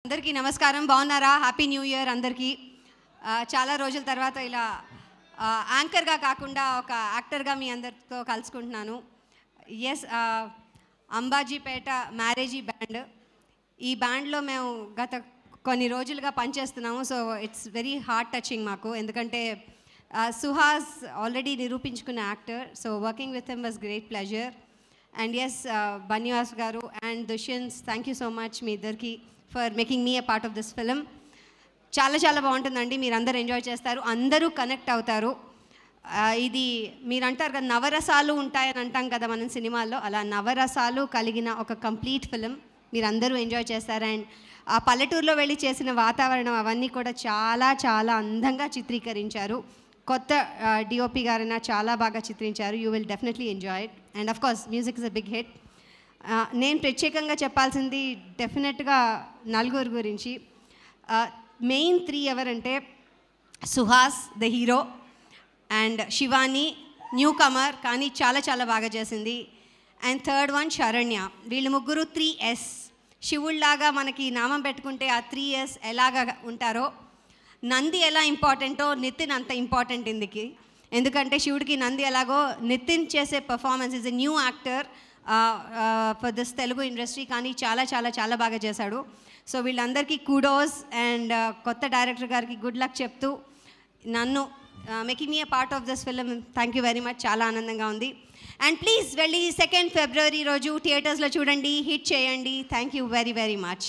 అందరికీ నమస్కారం. బాగున్నారా? హ్యాపీ న్యూ ఇయర్ అందరికీ. చాలా రోజుల తర్వాత ఇలా యాంకర్గా కాకుండా ఒక యాక్టర్గా మీ అందరితో కలుసుకుంటున్నాను. Yes, Ambajipeta marriage band. ఈ బ్యాండ్లో మేము గత కొన్ని రోజులుగా పనిచేస్తున్నాము. So it's very heart touching మాకు, ఎందుకంటే సుహాస్ ఆల్రెడీ నిరూపించుకున్న actor. So working with him was great pleasure. And yes, Bunny Vas garu and Dushyanth, thank you so much మీ ఇద్దరికి for making me a part of this film. చాలా చాలా బాగుంటుందండి, మీరు అందరూ ఎంజాయ్ చేస్తారు, అందరూ కనెక్ట్ అవుతారు. ఇది మీరు అంటారు కదా నవరసాలు ఉంటాయని అంటాం కదా మనం సినిమాల్లో, అలా నవరసాలు కలిగిన ఒక కంప్లీట్ ఫిలిం మీరు అందరూ ఎంజాయ్ చేస్తారు. అండ్ ఆ పల్లెటూరులో వెళ్ళి చేసిన వాతావరణం అవన్నీ కూడా చాలా చాలా అందంగా చిత్రీకరించారు. కొత్త డిఓపి గారైనా చాలా బాగా చిత్రించారు. You will definitely enjoy it. And of course music is a big hit. నేను ప్రత్యేకంగా చెప్పాల్సింది డెఫినెట్గా నలుగురు గురించి. మెయిన్ 3 ఎవరంటే Suhas the hero, and Shivani newcomer కానీ చాలా చాలా బాగా చేసింది, అండ్ థర్డ్ వన్ శరణ్య. వీళ్ళు ముగ్గురు 3S. శివుళ్లాగా మనకి నామం పెట్టుకుంటే ఆ 3S ఎలాగా ఉంటారో, నంది ఎలా ఇంపార్టెంటో నితిన్ అంత ఇంపార్టెంట్ ఇందుకి. ఎందుకంటే శివుడికి నంది ఎలాగో నితిన్ చేసే performance is a new actor for this Telugu industry, కానీ చాలా చాలా చాలా బాగా చేశాడు. సో వీళ్ళందరికీ కుడోస్. అండ్ కొత్త డైరెక్టర్ గారికి గుడ్ లక్ చెప్తూ నన్ను making me a part of this film, thank you very much. చాలా ఆనందంగా ఉంది. అండ్ ప్లీజ్ వెళ్ళి 2 ఫిబ్రవరి రోజు థియేటర్స్లో చూడండి, హిట్ చేయండి. Thank you very very much.